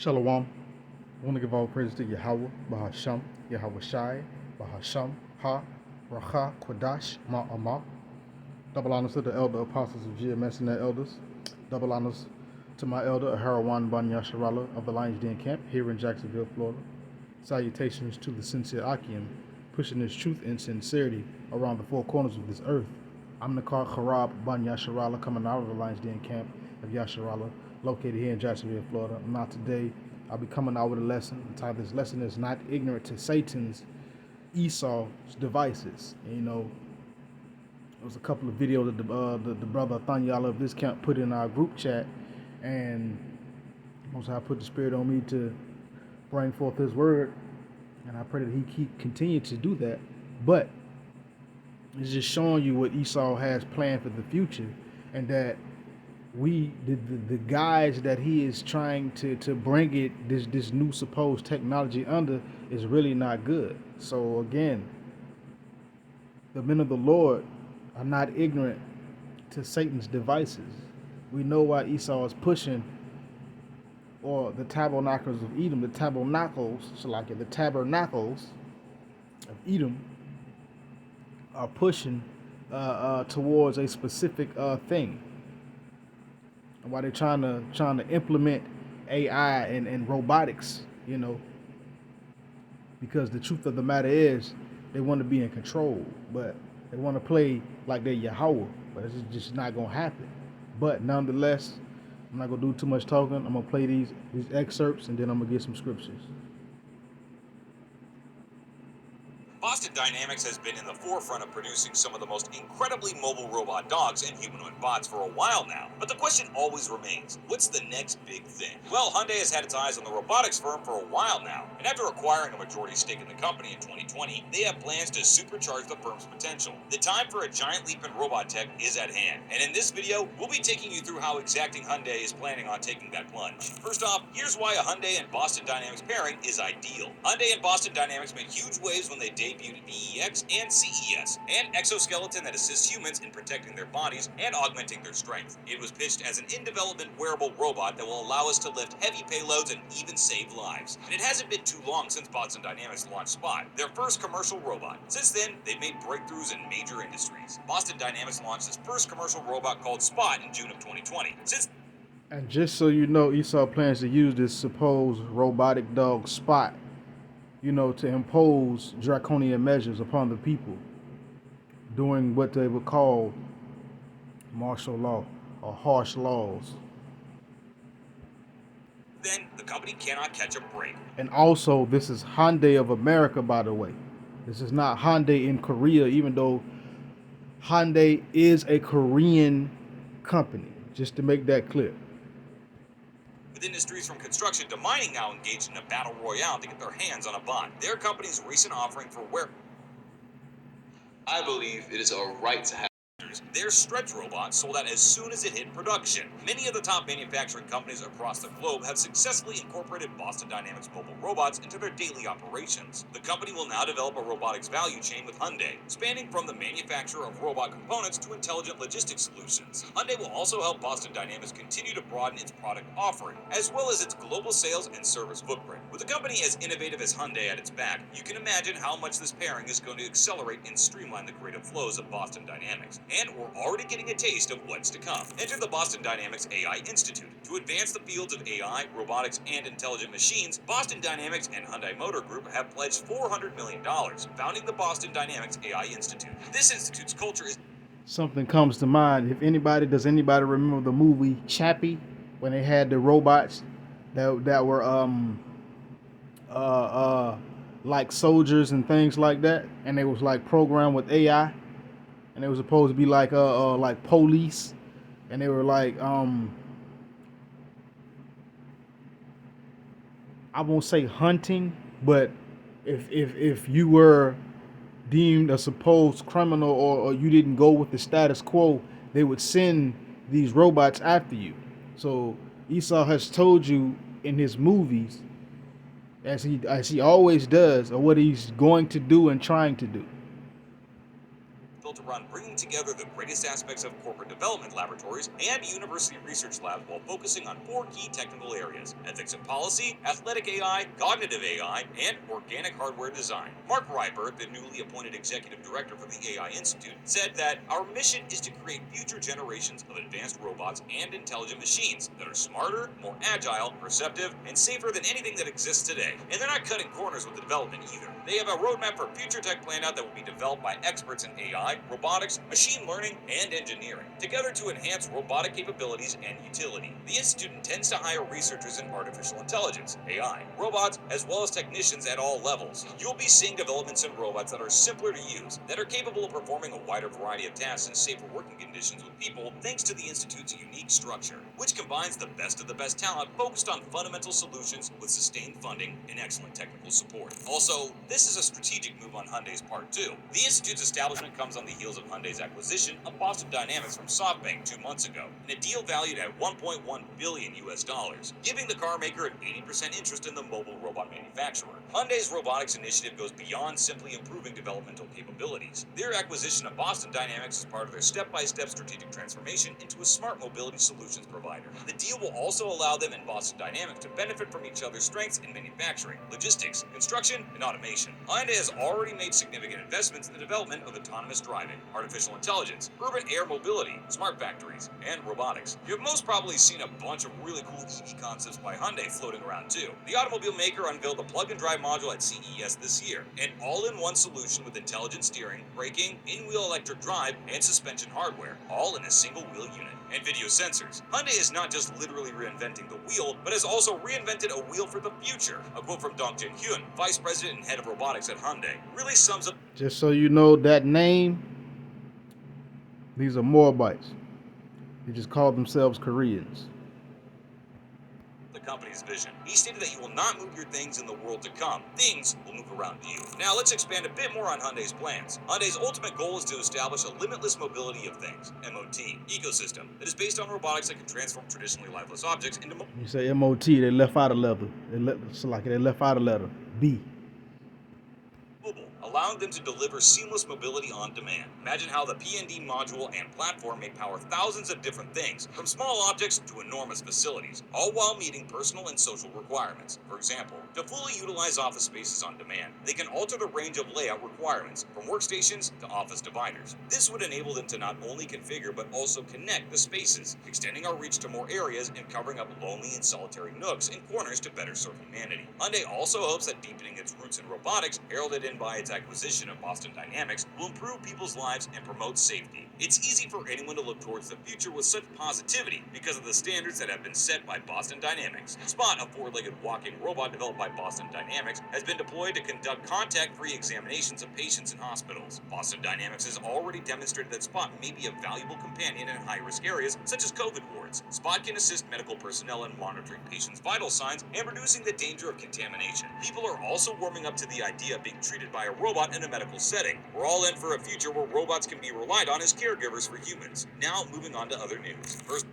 Shalom. I want to give all praise to Yahweh, Bahasham, Yahweh Shai, Bahasham, Ha, Racha, Kwadash, Ma'amah. Double honors to the elder apostles of GMS and their elders. Double honors to my elder, Aharawan Ban Yasharala of the Lions Den Camp here in Jacksonville, Florida. Salutations to the sincere Akim, pushing this truth and sincerity around the four corners of this earth. I'm Nakar Kharab Ban Yasharala, coming out of the Lions Den Camp of Yasharala, located here in Jacksonville, Florida. Now today, I'll be coming out with a lesson. The title of this lesson is Not Ignorant to Satan's Esau's Devices. And, there was a couple of videos that the brother Thanyala of this camp put in our group chat, and Most High put the spirit on me to bring forth His word, and I pray that He continue to do that. But it's just showing you what Esau has planned for the future, and that the guys that he is trying to bring this new supposed technology under is really not good. So again, the men of the Lord are not ignorant to Satan's devices. We know why Esau is pushing, or the tabernacles of Edom, the tabernacles of Edom are pushing towards a specific thing. And why they're trying to implement AI and robotics, because the truth of the matter is they want to be in control, but they want to play like they're Yahweh, but it's just not gonna happen. But nonetheless, I'm not gonna do too much talking. I'm gonna play these excerpts, and then I'm gonna get some scriptures. Boston Dynamics has been in the forefront of producing some of the most incredibly mobile robot dogs and humanoid bots for a while now. But the question always remains, what's the next big thing? Well, Hyundai has had its eyes on the robotics firm for a while now, and after acquiring a majority stake in the company in 2020, they have plans to supercharge the firm's potential. The time for a giant leap in robot tech is at hand, and in this video, we'll be taking you through how exacting Hyundai is planning on taking that plunge. First off, here's why a Hyundai and Boston Dynamics pairing is ideal. Hyundai and Boston Dynamics made huge waves when they debuted VEX and CES, an exoskeleton that assists humans in protecting their bodies and augmenting their strength. It was pitched as an in-development wearable robot that will allow us to lift heavy payloads and even save lives. And it hasn't been too long since Boston Dynamics launched Spot, their first commercial robot. Since then, they've made breakthroughs in major industries. Boston Dynamics launched its first commercial robot called Spot in June of 2020. And just so you know, Esau plans to use this supposed robotic dog Spot, to impose draconian measures upon the people, doing what they would call martial law or harsh laws. Then the company cannot catch a break. And also, this is Hyundai of America, by the way. This is not Hyundai in Korea, even though Hyundai is a Korean company, just to make that clear. With industries from construction to mining now engaged in a battle royale to get their hands on a bot. Their company's recent offering for I believe it is our right to have their stretch robot sold out as soon as it hit production. Many of the top manufacturing companies across the globe have successfully incorporated Boston Dynamics mobile robots into their daily operations. The company will now develop a robotics value chain with Hyundai, spanning from the manufacture of robot components to intelligent logistics solutions. Hyundai will also help Boston Dynamics continue to broaden its product offering, as well as its global sales and service footprint. With a company as innovative as Hyundai at its back, you can imagine how much this pairing is going to accelerate and streamline the creative flows of Boston Dynamics. And we're already getting a taste of what's to come. Enter the Boston Dynamics AI Institute. To advance the fields of AI, robotics, and intelligent machines, Boston Dynamics and Hyundai Motor Group have pledged $400 million, founding the Boston Dynamics AI Institute. This institute's culture is... Something comes to mind. Does anybody remember the movie Chappie, when they had the robots that were like soldiers and things like that, and they was like programmed with AI, and they were supposed to be like police, and they were like I won't say hunting, but if you were deemed a supposed criminal, or you didn't go with the status quo, they would send these robots after you. So Esau has told you in his movies, as he always does, or what he's going to do and trying to do. The built around bringing together the greatest aspects of corporate development laboratories and university research labs while focusing on 4 key technical areas: ethics and policy, athletic AI, cognitive AI, and organic hardware design. Mark Reiber, the newly appointed executive director for the AI Institute, said that our mission is to create future generations of advanced robots and intelligent machines that are smarter, more agile, perceptive, and safer than anything that exists today. And they're not cutting corners with the development either. They have a roadmap for future tech planned out that will be developed by experts in AI, robotics, machine learning, and engineering, together to enhance robotic capabilities and utility. The Institute intends to hire researchers in artificial intelligence, AI, robots, as well as technicians at all levels. You'll be seeing developments in robots that are simpler to use, that are capable of performing a wider variety of tasks in safer working conditions with people, thanks to the Institute's unique structure, which combines the best of the best talent focused on fundamental solutions with sustained funding and excellent technical support. Also, this is a strategic move on Hyundai's part too. The Institute's establishment comes on the heels of Hyundai's acquisition of Boston Dynamics from SoftBank 2 months ago, in a deal valued at $1.1 billion US, giving the car maker an 80% interest in the mobile robot manufacturer. Hyundai's robotics initiative goes beyond simply improving developmental capabilities. Their acquisition of Boston Dynamics is part of their step-by-step strategic transformation into a smart mobility solutions provider. The deal will also allow them and Boston Dynamics to benefit from each other's strengths in manufacturing, logistics, construction, and automation. Hyundai has already made significant investments in the development of autonomous driving, artificial intelligence, urban air mobility, smart factories, and robotics. You've most probably seen a bunch of really cool EV concepts by Hyundai floating around too. The automobile maker unveiled a plug-and-drive module at CES this year, an all-in-one solution with intelligent steering, braking, in-wheel electric drive, and suspension hardware, all in a single wheel unit, and video sensors. Hyundai is not just literally reinventing the wheel, but has also reinvented a wheel for the future. A quote from Dong Jin Hyun, vice president and head of robotics at Hyundai, really sums up. Just so you know, that name, these are Moabites. They just call themselves Koreans. The company's vision. He stated that you will not move your things in the world to come. Things will move around you. Now let's expand a bit more on Hyundai's plans. Hyundai's ultimate goal is to establish a limitless mobility of things, MOT, ecosystem that is based on robotics that can transform traditionally lifeless objects into You say MOT, they left out a letter. It's like they left out a letter. B. mobile, allowing them to deliver seamless mobility on demand. Imagine how the PND module and platform may power thousands of different things, from small objects to enormous facilities, all while meeting personal and social requirements. For example, to fully utilize office spaces on demand, they can alter the range of layout requirements, from workstations to office dividers. This would enable them to not only configure but also connect the spaces, extending our reach to more areas and covering up lonely and solitary nooks and corners to better serve humanity. Hyundai also hopes that deepening its roots in robotics, heralded in by its acquisition of Boston Dynamics, will improve people's lives and promote safety. It's easy for anyone to look towards the future with such positivity because of the standards that have been set by Boston Dynamics. Spot, a four-legged walking robot developed by Boston Dynamics, has been deployed to conduct contact-free examinations of patients in hospitals. Boston Dynamics has already demonstrated that Spot may be a valuable companion in high-risk areas such as COVID wards. Spot can assist medical personnel in monitoring patients' vital signs and reducing the danger of contamination. People are also warming up to the idea of being treated by a robot in a medical setting. We're all in for a future where robots can be relied on as caregivers for humans. Now, moving on to other news. First,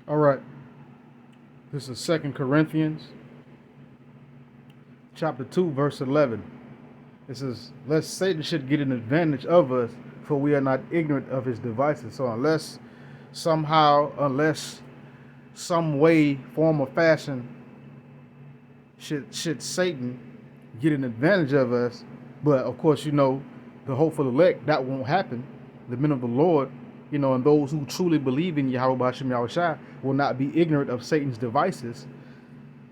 All right. This is 2 Corinthians chapter 2, verse 11. It says, lest Satan should get an advantage of us, for we are not ignorant of his devices. So unless some way, form, or fashion should Satan get an advantage of us, but of course, the hopeful elect, that won't happen. The men of the Lord, and those who truly believe in Yahweh B'Hashem Yahushua will not be ignorant of Satan's devices,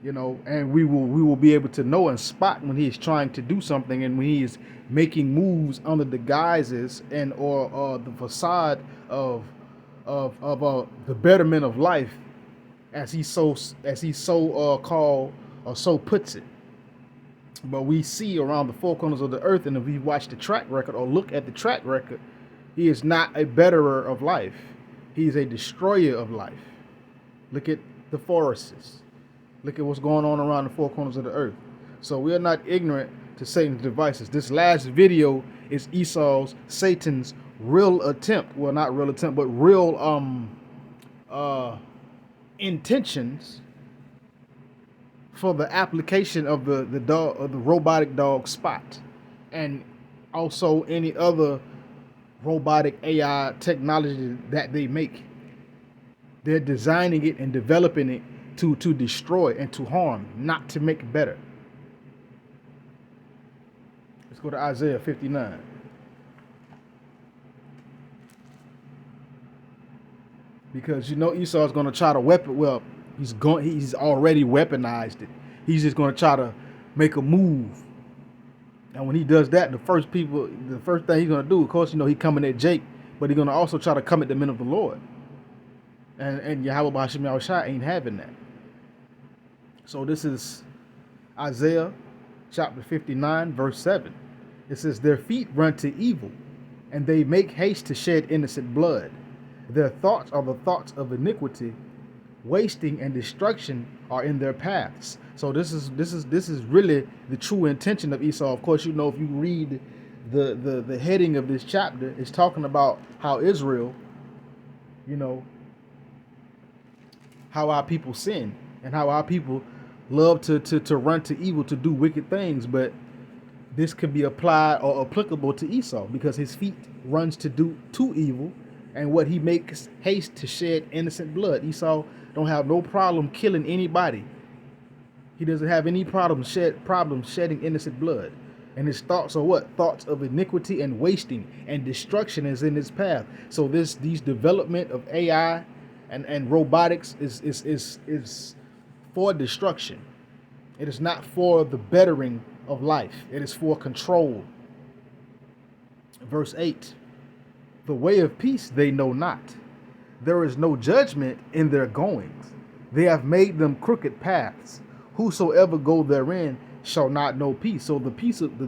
and we will be able to know and spot when he is trying to do something and when he is making moves under the guises and or the facade of the betterment of life, as he so called or so puts it. But we see around the four corners of the earth, and if we watch the track record or look at the track record, he is not a betterer of life. He is a destroyer of life. Look at the forests. Look at what's going on around the four corners of the earth. So we are not ignorant to Satan's devices. This last video is Satan's real attempt. Well, not real attempt, but real intentions for the application of the robotic dog Spot, and also any other robotic AI technology that they make. They're designing it and developing it to destroy and to harm, not to make better. Let's go to Isaiah 59. Because Esau is going to try to he's already weaponized it. He's just going to try to make a move. And when he does that, the first thing he's going to do, of course, he coming at Jake, but he's going to also try to come at the men of the Lord. And Yahweh B'Hashem Yahushua ain't having that. So this is Isaiah chapter 59, verse 7. It says, their feet run to evil, and they make haste to shed innocent blood. Their thoughts are the thoughts of iniquity. Wasting and destruction are in their paths. So this is really the true intention of Esau. Of course, if you read the heading of this chapter, it's talking about how Israel, how our people sin and how our people love to run to evil, to do wicked things. But this could be applied or applicable to Esau because his feet runs to evil, and what he makes haste to shed innocent blood. Esau don't have no problem killing anybody. He doesn't have any problem shedding innocent blood. And his thoughts are what? Thoughts of iniquity and wasting and destruction is in his path. So these development of AI and robotics is for destruction. It is not for the bettering of life. It is for control. Verse 8. The way of peace they know not. There is no judgment in their goings. They have made them crooked paths. Whosoever go therein shall not know peace. So the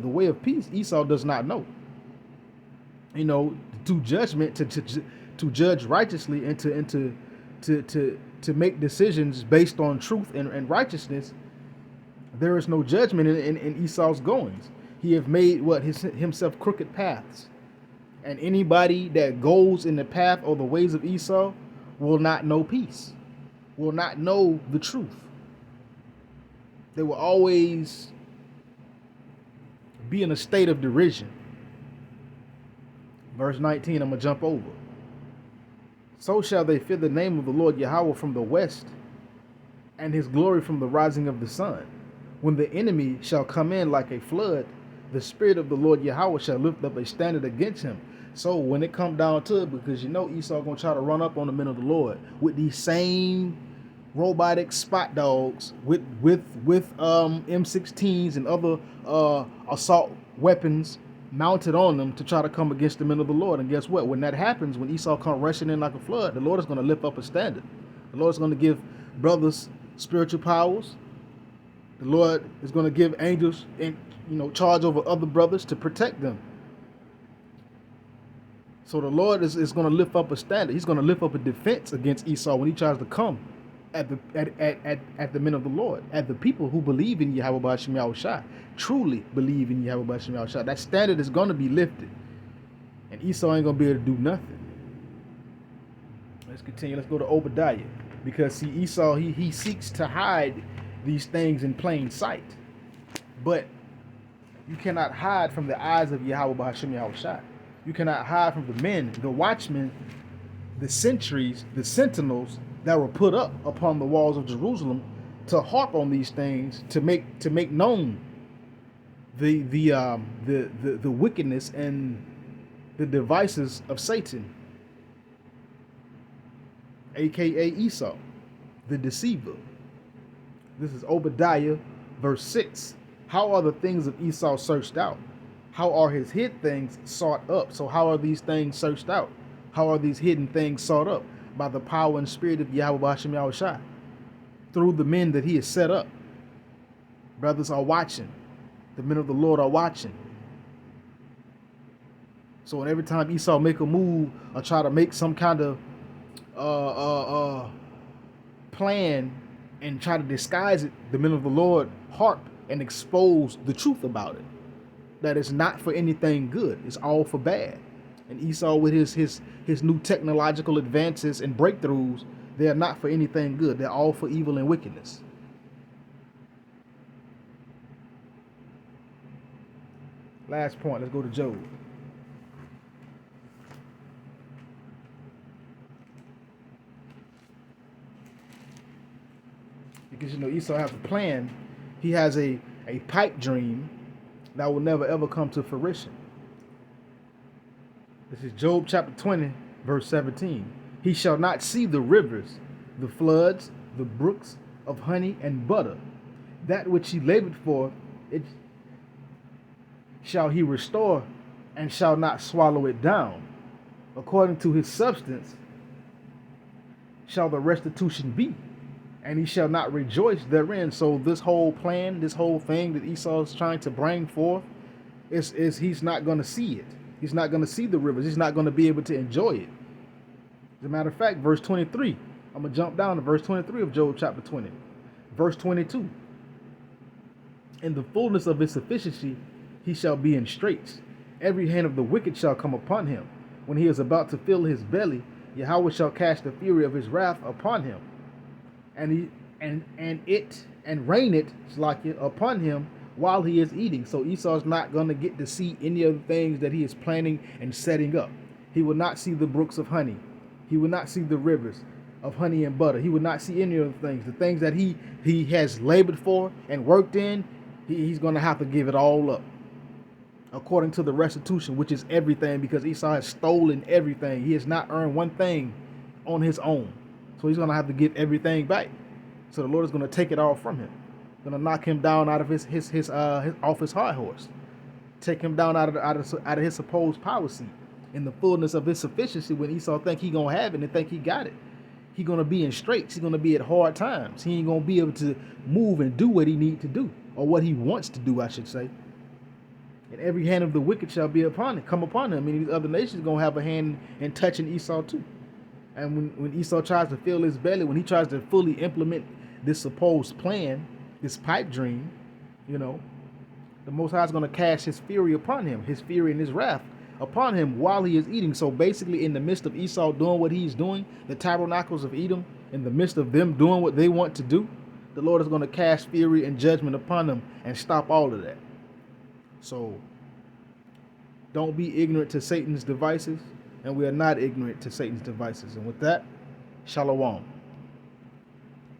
way of peace, Esau does not know. To judgment, to judge righteously, and to make decisions based on truth and righteousness. There is no judgment in Esau's goings. He have made himself crooked paths. And anybody that goes in the path or the ways of Esau will not know peace, will not know the truth. They will always be in a state of derision. Verse 19, I'm going to jump over. So shall they fear the name of the Lord Yahweh from the west, and his glory from the rising of the sun. When the enemy shall come in like a flood, the spirit of the Lord Yahweh shall lift up a standard against him. So when it come down to it, because Esau gonna try to run up on the men of the Lord with these same robotic spot dogs with M16s and other assault weapons mounted on them to try to come against the men of the Lord. And guess what? When that happens, when Esau come rushing in like a flood, the Lord is going to lift up a standard. The Lord is going to give brothers spiritual powers. The Lord is going to give angels charge over other brothers to protect them. So the Lord is going to lift up a standard. He's going to lift up a defense against Esau when he tries to come at the men of the Lord, at the people who believe in Yahweh B'Hashem Yahushua, truly believe in Yahweh B'Hashem Yahushua. That standard is going to be lifted, and Esau ain't going to be able to do nothing. Let's continue. Let's go to Obadiah. Because see, Esau, he seeks to hide these things in plain sight. But you cannot hide from the eyes of Yahweh Bahashim Yahweh Shai. You cannot hide from the men, the watchmen, the sentries, the sentinels that were put up upon the walls of Jerusalem to harp on these things, to make known the wickedness and the devices of Satan, aka Esau, the deceiver. This is Obadiah, verse 6. How are the things of Esau searched out? How are his hid things sought up? So how are these things searched out? How are these hidden things sought up? By the power and spirit of Yahweh Hashem Yahweh Shai, through the men that he has set up. Brothers are watching. The men of the Lord are watching. So every time Esau make a move or try to make some kind of plan and try to disguise it, the men of the Lord harp and expose the truth about it. That it's not for anything good. It's all for bad. And Esau, with his new technological advances and breakthroughs, they are not for anything good. They're all for evil and wickedness. Last point. Let's go to Job. Because Esau has a plan. He has a pipe dream that will never ever come to fruition. This is Job chapter 20, verse 17. He shall not see the rivers, the floods, the brooks of honey and butter. That which he labored for, it shall he restore, and shall not swallow it down. According to his substance shall the restitution be, and he shall not rejoice therein. So this whole plan, this whole thing that Esau is trying to bring forth, is he's not going to see it. He's not going to see the rivers. He's not going to be able to enjoy it. As a matter of fact, verse 23. I'm going to jump down to verse 23 of Job chapter 20. Verse 22. In the fullness of his sufficiency, he shall be in straits. Every hand of the wicked shall come upon him. When he is about to fill his belly, Yahweh shall cast the fury of his wrath upon him. And rain it upon him while he is eating. So Esau's not going to get to see any of the things that he is planning and setting up. He will not see the brooks of honey. He will not see the rivers of honey and butter. He will not see any of the things that he has labored for and worked in. He's going to have to give it all up, according to the restitution, which is everything, because Esau has stolen everything. He has not earned one thing on his own. So he's going to have to give everything back. So the Lord is going to take it all from him. Going to knock him down out of his off his high horse. Take him down out of his supposed power seat. In the fullness of his sufficiency, when Esau think he going to have it and think he got it, he going to be in straits. He's going to be at hard times. He ain't going to be able to move and do what he need to do, or what he wants to do, I should say. And every hand of the wicked shall be come upon him. I mean, these other nations going to have a hand in touching Esau too. And when Esau tries to fill his belly, when he tries to fully implement this supposed plan, this pipe dream, the Most High is going to cast his fury upon him, his fury and his wrath upon him while he is eating. So basically, in the midst of Esau doing what he's doing, the tabernacles of Edom, in the midst of them doing what they want to do, the Lord is going to cast fury and judgment upon them and stop all of that. So don't be ignorant to Satan's devices, and we are not ignorant to Satan's devices. And with that, shalom.